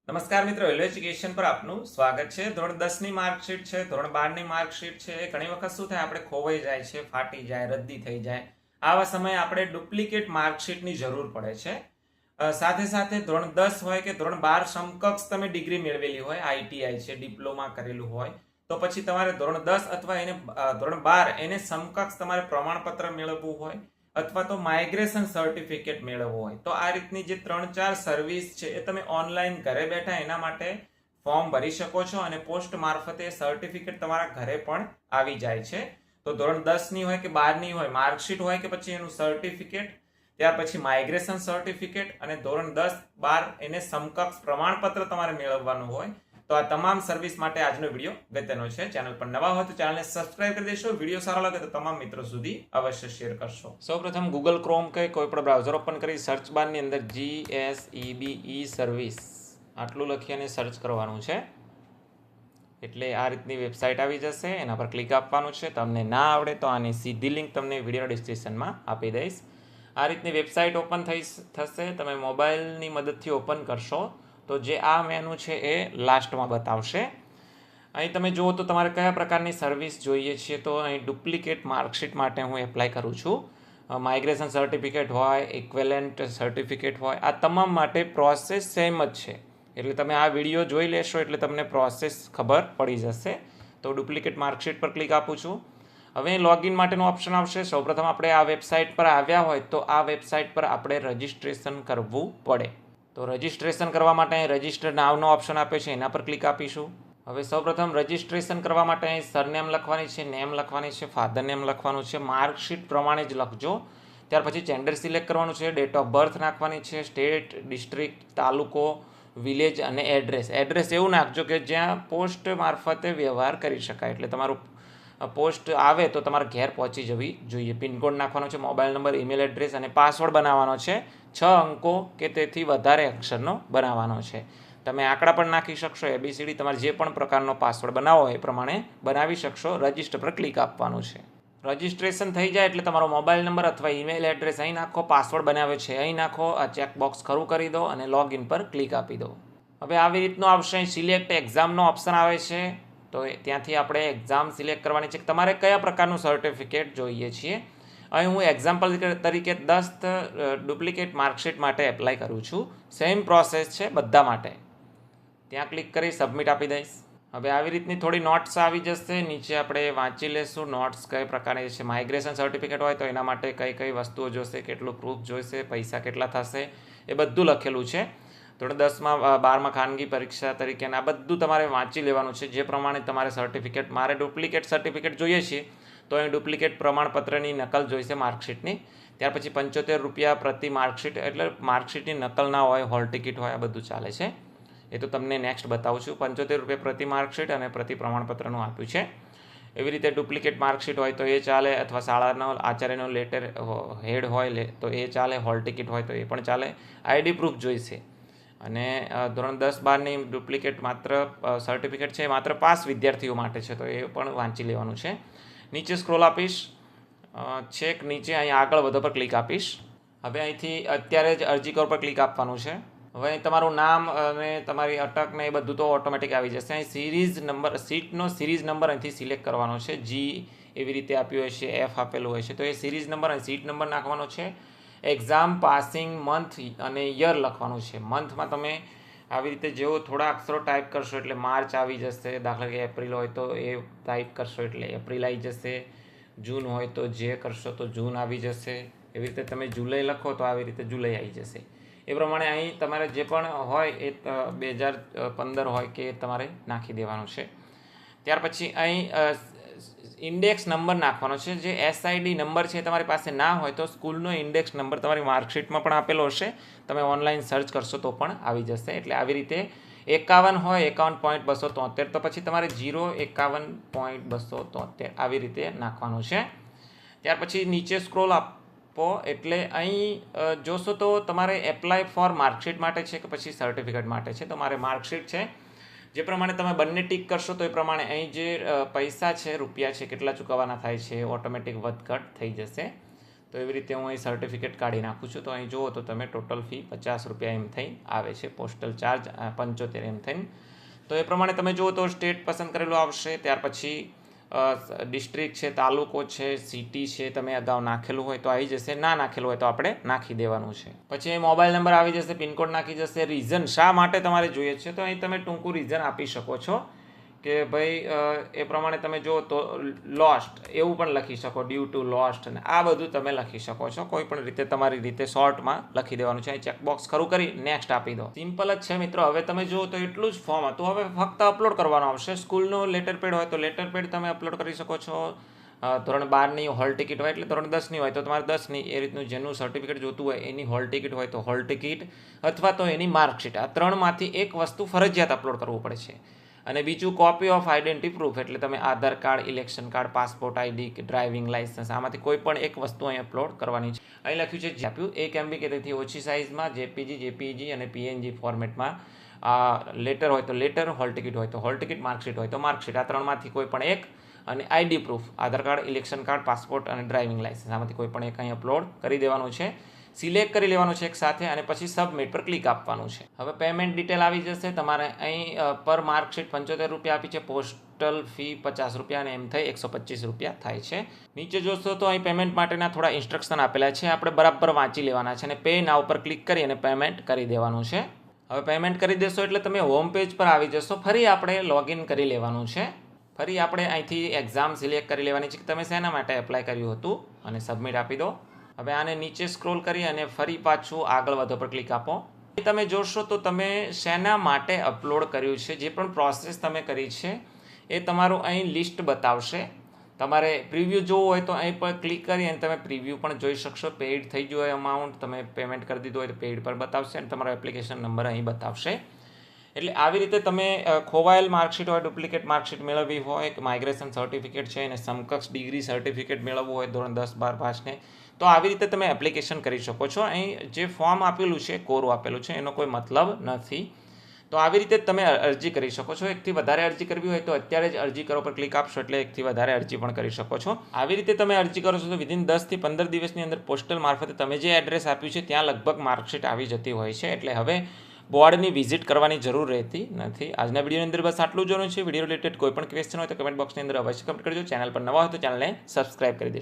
નમસ્કાર મિત્રો, value education પર આપનું સ્વાગત છે. ધોરણ 10 ની માર્કશીટ છે, ધોરણ 12 ની માર્કશીટ છે. ઘણી વખત શું થાય, આપણે ખોવાઈ જાય છે, ફાટી જાય, રદ્દી થઈ જાય. આવા સમયે આપણે ડુપ્લિકેટ માર્કશીટની જરૂર પડે છે. સાથે સાથે ધોરણ 10 હોય કે ધોરણ 12 સમકક્ષ તમે ડિગ્રી મેળવેલી હોય, આઈટીઆઈ છે, ડિપ્લોમા કરેલું હોય, તો પછી તમારે ધોરણ 10 અથવા ધોરણ 12 એને સમકક્ષ તમારે પ્રમાણપત્ર મેળવવું હોય અથવા તો માઇગ્રેશન સર્ટિફિકેટ મેળવવું હોય તો આ રીતની જે 3-4 સર્વિસ છે એ તમે ઓનલાઈન ઘરે બેઠા એના માટે ફોર્મ ભરી શકો છો અને પોસ્ટ મારફતે સર્ટિફિકેટ તમારા ઘરે પણ આવી જાય છે. તો ધોરણ 10 ની હોય કે 12 ની હોય, માર્કશીટ હોય કે પછી એનું સર્ટિફિકેટ, ત્યાર પછી માઇગ્રેશન સર્ટિફિકેટ અને ધોરણ 10-12 એને સમકક્ષ પ્રમાણપત્ર તમારે મેળવવાનું હોય. તો આ તમામ સર્વિસ માટે આજનો વિડીયો અગત્યનો છે. ચેનલ પર નવા હોય તો ચેનલને સબસ્ક્રાઇબ કરી દેશો. વિડીયો સારો લાગે તો તમામ મિત્રો સુધી અવશ્ય શેર કરશો. સૌપ્રથમ ગૂગલ ક્રોમ કે કોઈ પણ બ્રાઉઝર ઓપન કરી સર્ચ બારની અંદર GSEBE સર્વિસ આટલું લખી અને સર્ચ કરવાનું છે. એટલે આ રીતની વેબસાઇટ આવી જશે, એના પર ક્લિક આપવાનું છે. તમને ના આવડે તો આની સીધી લિંક તમને વિડીયો ડિસ્ક્રિપ્શનમાં આપી દઈશ. આ રીતની વેબસાઇટ ઓપન થશે. તમે મોબાઈલની મદદથી ઓપન કરશો તો જે આ મેનુ છે એ લાસ્ટમાં બતાવશે. અહીં તમે જુઓ તો તમારે કયા પ્રકારની સર્વિસ જોઈએ છે. તો અહીં ડુપ્લિકેટ માર્કશીટ માટે હું એપ્લાય કરું છું. માઇગ્રેશન સર્ટિફિકેટ હોય, ઇક્વેલેન્ટ સર્ટિફિકેટ હોય, આ તમામ માટે પ્રોસેસ સેમ જ છે. એટલે તમે આ વિડીયો જોઈ લેશો એટલે તમને પ્રોસેસ ખબર પડી જશે. તો ડુપ્લિકેટ માર્કશીટ પર ક્લિક આપું છું. હવે લોગિન માટેનો ઓપ્શન આવશે. સૌપ્રથમ આપણે આ વેબસાઇટ પર આવ્યા હોય તો આ વેબસાઇટ પર આપણે રજિસ્ટ્રેશન કરવું પડે. તો રજિસ્ટ્રેશન કરવા માટે અહીં રજિસ્ટર નાવનો ઓપ્શન આપે છે, એના પર ક્લિક આપીશું. હવે સૌપ્રથમ રજિસ્ટ્રેશન કરવા માટે અહીં સરનેમ લખવાની છે, નેમ લખવાની છે, ફાધર નેમ લખવાનું છે, માર્કશીટ પ્રમાણે જ લખજો. ત્યાર પછી જેન્ડર સિલેક્ટ કરવાનું છે, ડેટ ઓફ બર્થ નાખવાની છે, સ્ટેટ, ડિસ્ટ્રિક્ટ, તાલુકો, વિલેજ અને એડ્રેસ. એડ્રેસ એવું નાખજો કે જ્યાં પોસ્ટ મારફતે વ્યવહાર કરી શકાય. એટલે તમારું પોસ્ટ આવે તો તમારે ઘેર પહોંચી જવી જોઈએ. પિનકોડ નાખવાનો છે, મોબાઈલ નંબર, ઈમેલ એડ્રેસ અને પાસવર્ડ બનાવવાનો છે. 6 અંકો કે તેથી વધારે અક્ષરનો બનાવવાનો છે. તમે આંકડા પણ નાખી શકશો, ABCD, તમારે જે પણ પ્રકારનો પાસવર્ડ બનાવો એ પ્રમાણે બનાવી શકશો. રજિસ્ટર પર ક્લિક આપવાનું છે. રજિસ્ટ્રેશન થઈ જાય એટલે તમારો મોબાઈલ નંબર અથવા ઈમેલ એડ્રેસ અહીં નાખો, પાસવર્ડ બનાવ્યો છે અહીં નાખો, આ ચેકબોક્સ ખરું કરી દો અને લોગિન પર ક્લિક આપી દો. હવે આવી રીતનું આવશે. અહીં સિલેક્ટ એક્ઝામનો ઓપ્શન આવે છે. તો ત્યાંથી આપણે એક્ઝામ સિલેક્ટ કરવાની છે. તમારે કયા પ્રકારનું સર્ટિફિકેટ જોઈએ છીએ. અહીં હું એક્ઝામ્પલ તરીકે 10 ડુપ્લિકેટ માર્કશીટ માટે એપ્લાય કરું છું. સેમ પ્રોસેસ છે બધા માટે. ત્યાં ક્લિક કરી સબમિટ આપી દઈશ. હવે આવી રીતની થોડી નોટ્સ આવી જશે. નીચે આપણે વાંચી લેશું નોટ્સ કઈ પ્રકારની છે. માઇગ્રેશન સર્ટિફિકેટ હોય તો એના માટે કઈ કઈ વસ્તુઓ જોઈશે, કેટલું પ્રૂફ જોઈશે, પૈસા કેટલા થશે, એ બધું લખેલું છે. ધોરણ 10માં 12માં ખાનગી પરીક્ષા તરીકે આ બધું તમારે વાંચી લેવાનું છે. જે પ્રમાણે તમારે સર્ટિફિકેટ, મારે ડુપ્લિકેટ સર્ટિફિકેટ જોઈએ છે તો અહીં ડુપ્લિકેટ પ્રમાણપત્રની નકલ જોઈશે માર્કશીટની. ત્યાર પછી 75 રૂપિયા પ્રતિ માર્કશીટ, એટલે માર્કશીટની નકલ ના હોય, હોલ ટિકિટ હોય, આ બધું ચાલે છે. એ તો તમને નેક્સ્ટ બતાવું છું. 75 રૂપિયા પ્રતિ માર્કશીટ અને પ્રતિ પ્રમાણપત્રનું આપ્યું છે. એવી રીતે ડુપ્લિકેટ માર્કશીટ હોય તો એ ચાલે, અથવા શાળાનો આચાર્યનો લેટર હેડ હોય તો એ ચાલે, હોલ ટિકિટ હોય તો એ પણ ચાલે. આઈડી પ્રૂફ જોઈશે. અને ધોરણ 10-12ની ડુપ્લિકેટ માત્ર સર્ટિફિકેટ છે, માત્ર પાસ વિદ્યાર્થીઓ માટે છે, તો એ પણ વાંચી લેવાનું છે. નીચે સ્ક્રોલ આપીશ, છેક નીચે અહીં આગળ વધો પર ક્લિક આપીશ. હવે અહીંથી અત્યારે જ અરજી કર પર ક્લિક આપવાનું છે. હવે અહીં તમારું નામ અને તમારી અટક ને એ બધું તો ઓટોમેટિક આવી જશે. અહીં સિરીઝ નંબર, સીટનો સિરીઝ નંબર અહીંથી સિલેક્ટ કરવાનો છે. G એવી રીતે આપ્યું હોય છે, F આપેલું હોય છે, તો એ સિરીઝ નંબર અને સીટ નંબર નાખવાનો છે. એક્ઝામ પાસિંગ મંથ અને યર લખવાનું છે. મંથમાં તમે આવી રીતે જેવો થોડા અક્ષરો ટાઈપ કરશો એટલે માર્ચ આવી જશે. દાખલા કે એપ્રિલ હોય તો એ ટાઈપ કરશો એટલે એપ્રિલ આવી જશે. જૂન હોય તો જે કરશો તો જૂન આવી જશે. એવી રીતે તમે જુલાઈ લખો તો આવી રીતે જુલાઈ આવી જશે. એ પ્રમાણે અહીં તમારે જે પણ હોય એ 2015 હોય કે તમારે નાખી દેવાનું છે. ત્યાર પછી અહીં ઇન્ડેક્સ નંબર નાખવાનો છે. જે SID નંબર છે તમારી પાસે ના હોય તો સ્કૂલનો ઇન્ડેક્સ નંબર તમારી માર્કશીટમાં પણ આપેલો હશે. તમે ઓનલાઈન સર્ચ કરશો તો પણ આવી જશે. એટલે આવી રીતે 51 હોય 51.273 તો પછી તમારે 051.273 આવી રીતે નાખવાનું છે. ત્યાર પછી નીચે સ્ક્રોલ આપો એટલે અહીં જોશો તો તમારે એપ્લાય ફોર માર્કશીટ માટે છે કે પછી સર્ટિફિકેટ માટે છે. તો મારે માર્કશીટ છે. જે પ્રમાણે તમે બંને ટીક કરશો તો એ પ્રમાણે અહીં જે પૈસા છે, રૂપિયા છે, કેટલા ચૂકવવાના થાય છે, ઓટોમેટિક વધઘટ થઈ જશે. તો એવી રીતે હું અહીં સર્ટિફિકેટ કાઢી નાખું છું. તો અહીં જુઓ તો તમે ટોટલ ફી 50 રૂપિયા એમ થઈ આવે છે, પોસ્ટલ ચાર્જ 75 એમ થઈને. તો એ પ્રમાણે તમે જુઓ તો સ્ટેટ પસંદ કરેલું આવશે. ત્યાર પછી ડિસ્ટ્રિક્ટ છે, તાલુકો છે, સિટી છે, તમે અગાઉ નાખેલું હોય તો આવી જશે, ના નાખેલું હોય તો આપણે નાખી દેવાનું છે. પછી મોબાઈલ નંબર આવી જશે, પિનકોડ નાખી જશે. રીઝન શા માટે તમારે જોઈએ છે તો અહીં તમે ટૂંકું રીઝન આપી શકો છો કે ભાઈ એ પ્રમાણે તમે જો તો લોસ્ટ એવું પણ લખી શકો, ડ્યુ ટુ લોસ્ટ, અને આ બધું તમે લખી શકો છો. કોઈ પણ રીતે તમારી રીતે શોર્ટમાં લખી દેવાનું છે. અહીં ચેકબોક્સ ખરું કરી નેક્સ્ટ આપી દો. સિમ્પલ જ છે મિત્રો. હવે તમે જુઓ તો એટલું જ ફોર્મ હતું. હવે ફક્ત અપલોડ કરવાનું આવશે. સ્કૂલનું લેટર પેડ હોય તો લેટર પેડ તમે અપલોડ કરી શકો છો. ધોરણ 12ની હોલ ટિકિટ હોય એટલે ધોરણ 10ની હોય તો તમારે 10ની, એ રીતનું જેનું સર્ટિફિકેટ જોતું હોય એની હોલ ટિકિટ હોય તો હોલ ટિકિટ, અથવા તો એની માર્કશીટ. આ ત્રણમાંથી એક વસ્તુ ફરજિયાત અપલોડ કરવું પડે છે. અને બીજું કોપી ઓફ આઈડેન્ટિટી પ્રૂફ, એટલે તમે Aadhaar card, election card, passport ID કે ડ્રાઇવિંગ લાઇસન્સ, આમાંથી કોઈ પણ એક વસ્તુ અહીં અપલોડ કરવાની છે. અહીં લખ્યું છે જે આપ્યું 1 MB કે તેથી ઓછી સાઇઝમાં, જેપીજી, જેપીજી અને પીએનજી ફોર્મેટમાં. લેટર હોય તો લેટર, હોલ ટિકિટ હોય તો હોલ ટિકિટ, માર્કશીટ હોય તો માર્કશીટ, આ ત્રણમાંથી કોઈ પણ એક. અને આઈડી પ્રૂફ, આધાર કાર્ડ, ઇલેક્શન કાર્ડ, પાસપોર્ટ અને ડ્રાઇવિંગ લાઇસન્સ, આમાંથી કોઈ પણ એક અહીં અપલોડ કરી દેવાનું છે. સિલેક્ટ કરી લેવાનું છે એક સાથે અને પછી સબમિટ પર ક્લિક આપવાનું છે. હવે પેમેન્ટ ડિટેલ આવી જશે. તમારે અહીં પર માર્કશીટ 75 રૂપિયા આપી છે, પોસ્ટલ ફી 50 રૂપિયા અને એમ થઈ 125 રૂપિયા થાય છે. નીચે જોશો તો અહીં પેમેન્ટ માટેના થોડા ઇન્સ્ટ્રક્શન આપેલા છે, આપણે બરાબર વાંચી લેવાના છે અને પે નાઉ પર ક્લિક કરી અને પેમેન્ટ કરી દેવાનું છે. હવે પેમેન્ટ કરી દેશો એટલે તમે હોમ પેજ પર આવી જશો. ફરી આપણે લોગિન કરી લેવાનું છે. ફરી આપણે અહીંથી એક્ઝામ સિલેક્ટ કરી લેવાની છે કે તમે શેના માટે એપ્લાય કર્યું હતું અને સબમિટ આપી દો. હવે આને નીચે સ્ક્રોલ કરી અને ફરી પાછું આગળ વધો પર ક્લિક આપો. તમે જોશો તો તમે શેના માટે અપલોડ કર્યું છે, જે પણ પ્રોસેસ તમે કરી છે એ તમારું અહીં લિસ્ટ બતાવશે. તમારે પ્રિવ્યૂ જોવું હોય તો અહીં પર ક્લિક કરી અને તમે પ્રિવ્યૂ પણ જોઈ શકશો. પેઇડ થઈ ગયું હોય અમાઉન્ટ, તમે પેમેન્ટ કરી દીધું હોય તો પેઇડ પર બતાવશે અને તમારો એપ્લિકેશન નંબર અહીં બતાવશે. એટલે આવી રીતે તમે ખોવાયેલ માર્કશીટ હોય, ડુપ્લિકેટ માર્કશીટ મેળવવી હોય, માઇગ્રેશન સર્ટિફિકેટ છે અને સમકક્ષ ડિગ્રી સર્ટિફિકેટ મેળવવું હોય ધોરણ 10, 12 પાસને, તો આવી રીતે તમે એપ્લિકેશન કરી શકો છો. અહીં જે ફોર્મ આપેલું છે, કોરું આપેલું છે, એનો કોઈ મતલબ નથી. તો આવી રીતે તમે અરજી કરી શકો છો. એકથી વધારે અરજી કરવી હોય તો અત્યારે જ અરજી કરો પર ક્લિક આપશો એટલે એકથી વધારે અરજી પણ કરી શકો છો. આવી રીતે તમે અરજી કરો છો તો વિધિન 10 થી 15 દિવસની અંદર પોસ્ટલ મારફતે તમે જે એડ્રેસ આપ્યું છે ત્યાં લગભગ માર્કશીટ આવી જતી હોય છે. એટલે હવે બોર્ડની વિઝિટ કરવાની જરૂર રહેતી નથી. આજના વિડીયોની અંદર બસ આટલું જોવાનું છે. વિડીયો રિલેટેડ કોઈ પણ ક્વેશ્ચન હોય તો કમેન્ટ બોક્સની અંદર અવશ્ય કમેન્ટ કરજો. ચેનલ પર નવા હોય તો ચેનલને સબસ્ક્રાઇબ કરી દેશો.